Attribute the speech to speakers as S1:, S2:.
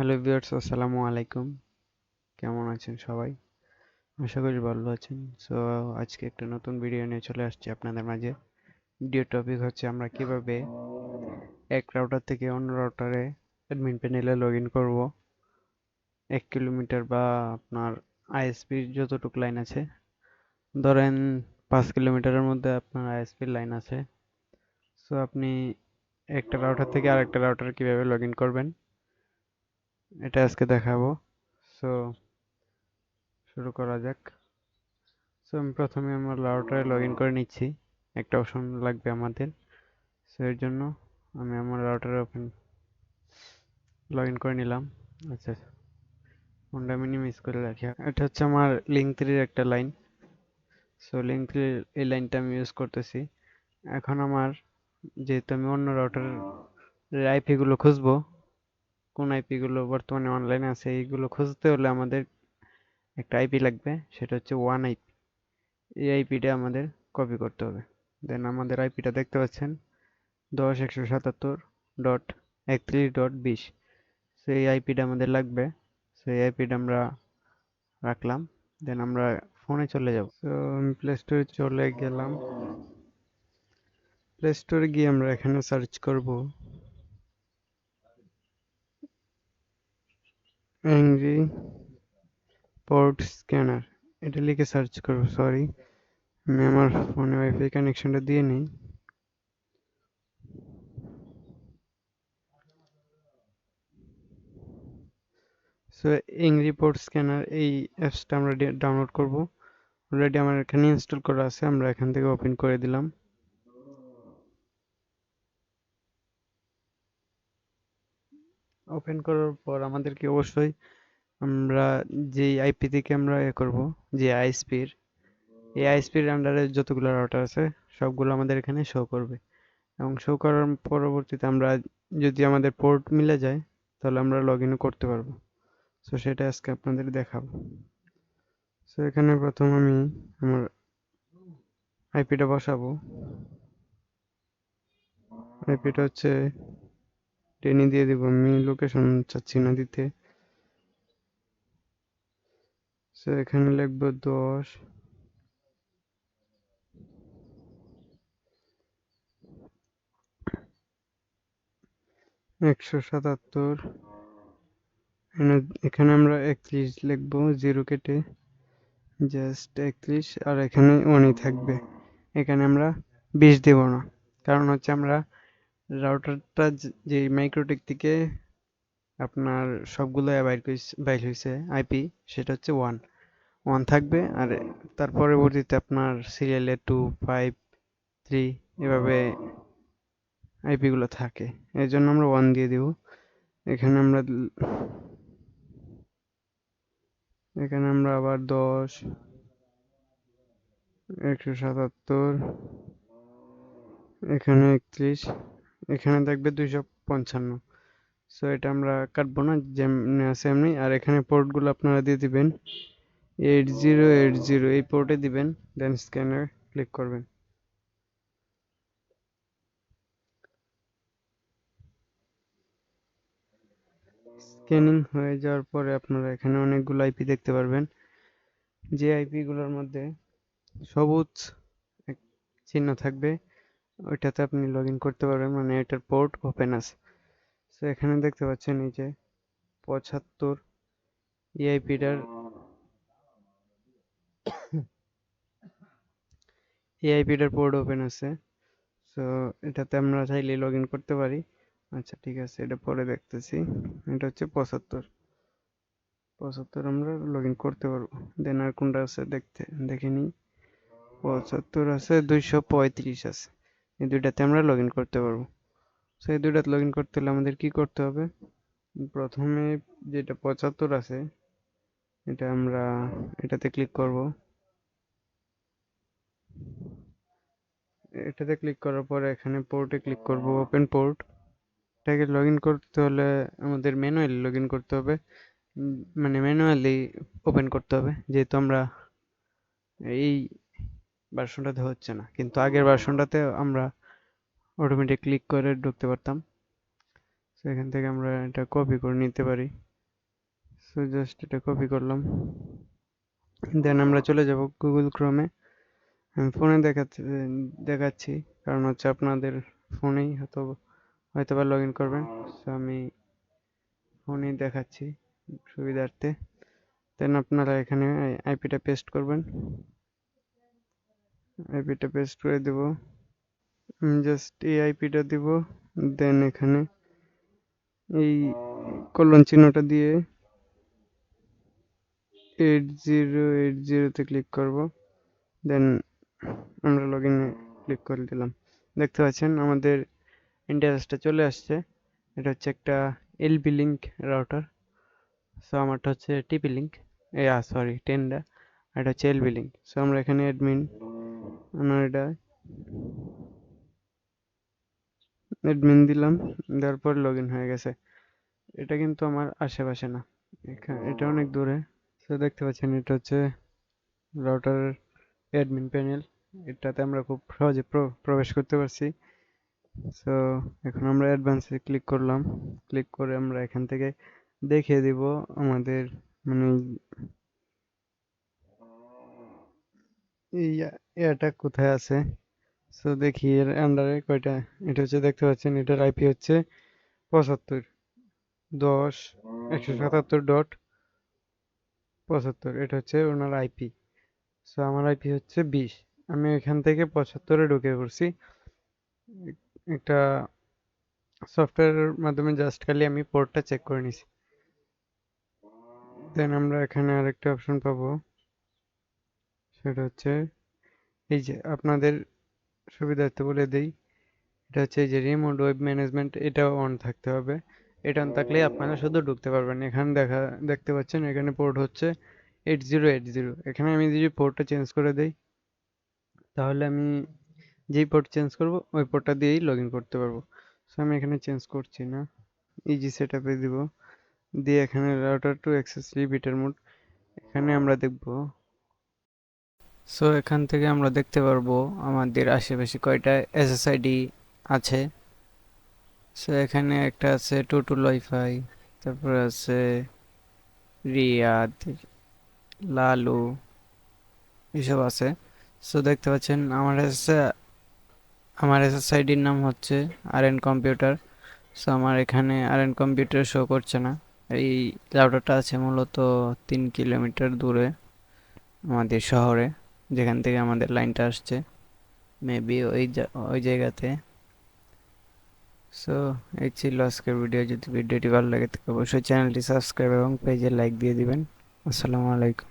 S1: Hello viewers, আসসালামু আলাইকুম। কেমন আছেন সবাই? আশা করি ভালো আছেন। সো আজকে একটা নতুন ভিডিও নিয়ে চলে আসছি আপনাদের মাঝে। ভিডিও টপিক হচ্ছে আমরা কিভাবে এক রাউটার থেকে অন্য রাউটারে অ্যাডমিন প্যানেলে লগ ইন করবো। 1 কিলোমিটার বা আপনার আইএসপির যতটুকু লাইন আছে, ধরেন 5 কিলোমিটারের মধ্যে আপনার আইএসপির লাইন আছে। সো আপনি একটা রাউটার থেকে আরেকটা রাউটারে কিভাবে লগ ইন করবেন এটা আজকে দেখাবো। সো শুরু করা যাক। সো আমি প্রথমে আমার রাউটারে লগ ইন করে নিচ্ছি। একটা অপশন লাগবে আমাদের। সো এর জন্য আমি আমার রাউটারে লগ ইন করে নিলাম। আচ্ছা, ফোনটা মিনিমাইজ করে রাখি। এটা হচ্ছে আমার লিঙ্ক থ্রির একটা লাইন। সো লিঙ্ক থ্রির এই লাইনটা আমি ইউজ করতেছি। এখন আমার, যেহেতু আমি অন্য রাউটারের আইপি গুলো খুঁজবো, কোন আইপি গুলো বর্তমানে অনলাইনে আছে এইগুলো খুঁজতে হলে আমাদের একটা আইপি লাগবে, সেটা হচ্ছে ওয়ান আইপি। এই আইপিটা আমাদের কপি করতে হবে। দেন আমাদের আইপিটা দেখতে পাচ্ছেন 10.177.31.20। সেই আইপিটা আমাদের লাগবে। সেই আইপিটা আমরা রাখলাম। দেন আমরা ফোনে চলে যাব। তো আমি প্লে স্টোরে চলে গেলাম। প্লে স্টোরে গিয়ে আমরা এখানে সার্চ করব অ্যাংরি পোর্ট স্ক্যানার। এটা লিখে সার্চ করব। সরি, আমি আমার ফোনে ওয়াইফাই কানেকশনটা দিয়ে নিই। সো অ্যাংরি পোর্ট স্ক্যানার এই অ্যাপসটা আমরা ডাউনলোড করব। অলরেডি আমার এখানে ইনস্টল করা আছে, আমরা এখান থেকে ওপেন করে দিলাম। ওপেন করার পর আমাদেরকে অবশ্যই আমরা যেই আইপি থেকে আমরা করব, যে আইএসপির, এই আইএসপির আন্ডারে যতগুলো রাউটার আছে সবগুলো আমাদের এখানে শো করবে। এবং শো করার পরবর্তীতে আমরা, যদি আমাদের পোর্ট মিলে যায়, তাহলে আমরা লগ ইনও করতে পারবো। সো সেটা আজকে আপনাদের দেখাবো। সো এখানে প্রথম আমি আমার আইপিটা বসাবো। আইপিটা হচ্ছে টেনে দিয়ে দিব, আমি লোকেশন চাচ্ছি না দিতে। সো এখানে লিখবো 10.177। এখানে আমরা 31 লিখবো, জিরো কেটে জাস্ট 31, আর এখানে 1ই থাকবে। এখানে আমরা 20 দেব না, কারণ হচ্ছে আমরা রাউটারটা যে মাইক্রোটেক থেকে আপনার সবগুলো বাইর হয়েছে আইপি, সেটা হচ্ছে ওয়ান ওয়ান থাকবে। আর তার পরবর্তীতে আপনার সিরিয়ালে 2, 5, 3 এভাবে আইপি গুলো থাকে। এর জন্য আমরা ওয়ান দিয়ে দিব। এখানে আমরা এখানে আমরা আবার 10.177, এখানে 31, এখানে থাকবে 255। সো এটা আমরা কাটবো না, যেমনি আছে এমনি। আর এখানে পোর্ট গুলো আপনারা দিয়ে দিবেন 8080, এই পোর্টে দিবেন। দেন স্ক্যানার ক্লিক করবেন। স্ক্যানিং হয়ে যাওয়ার পরে আপনারা এখানে অনেকগুলো আইপি দেখতে পারবেন। যে আইপি গুলোর মধ্যে সবুজ এক চিহ্ন থাকবে, ওইটাতে আপনি লগ ইন করতে পারবেন, মানে এটার পোর্ট ওপেন আছে। তো এখানে দেখতে পাচ্ছেন এই যে 75, এই আইপিটার পোর্ট ওপেন আছে। সো এটাতে আমরা চাইলে লগ ইন করতে পারি। আচ্ছা ঠিক আছে, এটা পরে দেখতেছি। এটা হচ্ছে 75 আমরা লগ ইন করতে পারবো। দেন আর কোনটা আছে দেখে নিই। 75 আছে, 235 আছে, এই দুইটাতে আমরা লগ ইন করতে পারবো। সো এই দুইটাতে লগ ইন করতে হলে আমাদের কি করতে হবে? প্রথমে যেটা 75 আছে, এটা আমরা এটাতে ক্লিক করব। এটাতে ক্লিক করার পরে এখানে পোর্টে ক্লিক করব, ওপেন পোর্ট। এটাকে লগ ইন করতে হলে আমাদের ম্যানুয়ালি লগ ইন করতে হবে। মানে ম্যানুয়ালি ওপেন করতে হবে, যেহেতু আমরা এই ভার্সনটাতে হচ্ছে না, কিন্তু আগের ভার্সনটাতে আমরা অটোমেটিক ক্লিক করে ঢুকতে পারতাম। তো এখান থেকে আমরা এটা কপি করে নিতে পারি। সো জাস্ট এটা কপি করলাম, দেন আমরা চলে যাব গুগল ক্রোমে। আমি ফোনে দেখাচ্ছি কারণ হচ্ছে আপনাদের ফোনেই হয়তোবা লগ ইন করবেন। সো আমি ফোনেই দেখাচ্ছি সুবিধার্থে। দেন আপনারা এখানে আইপিটা পেস্ট করবেন, আইপিটা পেস্ট করে দেব। আমি জাস্ট এই আইপিটা দিব, দেন এখানে এই কলন চিহ্নটা দিয়ে 8080 ক্লিক করব, দেন আমরা লগ ইনে ক্লিক করে দিলাম। দেখতে পাচ্ছেন আমাদের ইন্টারফেসটা চলে আসছে। এটা হচ্ছে একটা এলবি লিঙ্ক রাউটার। সো আমারটা হচ্ছে টিপি লিঙ্ক, সরি টেন্ডা, এটা হচ্ছে এলবি লিঙ্ক। সো আমরা এখানে আমার এটা অ্যাডমিন দিলাম, দেওয়ার পর লগ ইন হয়ে গেছে। এটা কিন্তু আমার আশেপাশে না, এটা অনেক দূরে। সো দেখতে পাচ্ছেন এটা হচ্ছে রাউটারের অ্যাডমিন প্যানেল। এটাতে আমরা খুব সহজে প্রবেশ করতে পারছি। সো এখন আমরা অ্যাডভান্সে ক্লিক করলাম, ক্লিক করে আমরা এখান থেকে দেখিয়ে দিব আমাদের মানে এই এটা কোথায় আছে। সো দেখি এর আন্ডারে কয়টা। এটা হচ্ছে দেখতে পাচ্ছেন এটার আইপি হচ্ছে 75.10.177.75, এটা হচ্ছে ওনার আইপি। সো আমার আইপি হচ্ছে 20। আমি এখান থেকে 75-এ ঢুকে পড়ছি একটা সফটওয়্যারের মাধ্যমে, জাস্ট খালি আমি পোর্টটা চেক করে নিছি। দেন আমরা এখানে আরেকটা অপশন পাবো, সেটা হচ্ছে এই যে আপনাদের সুবিধার্থে বলে দেই, এটা হচ্ছে এই যে রিমোট ওয়েব ম্যানেজমেন্ট, এটাও অন থাকতে হবে। এটা অন থাকলে আপনারা শুধু ঢুকতে পারবেন। এখানে দেখতে পাচ্ছেন এখানে পোর্ট হচ্ছে 8080। এখানে আমি যদি পোর্টটা চেঞ্জ করে দেই, তাহলে আমি যেই পোর্ট চেঞ্জ করব ওই পোর্টটা দিয়েই লগ ইন করতে পারবো। সো আমি এখানে চেঞ্জ করছি না, ইজি সেট আপে দিব, দিয়ে এখানে router to access repeater mode এখানে আমরা দেখব। সো এখান থেকে আমরা দেখতে পারবো আমাদের আশেপাশে কয়টা এসএসআইডি আছে। সো এখানে একটা আছে টুটুল ওয়াইফাই, তারপর আছে রিয়াদ, লালু, এসব আছে। সো দেখতে পাচ্ছেন আমার এসএসআইডির নাম হচ্ছে RNcomputer। সো আমার এখানে RNcomputer শো করছে না। এই রাউটারটা আছে মূলত 3 কিলোমিটার দূরে আমাদের শহরে, যেখান থেকে আমাদের লাইনটা আসছে, মেবি ওই জায়গাতে। সো এই ছিল আজকের ভিডিও। যদি ভিডিওটি ভালো লাগে তাহলে অবশ্যই চ্যানেলটি সাবস্ক্রাইব এবং পেজে লাইক দিয়ে দিবেন। আসসালামু আলাইকুম।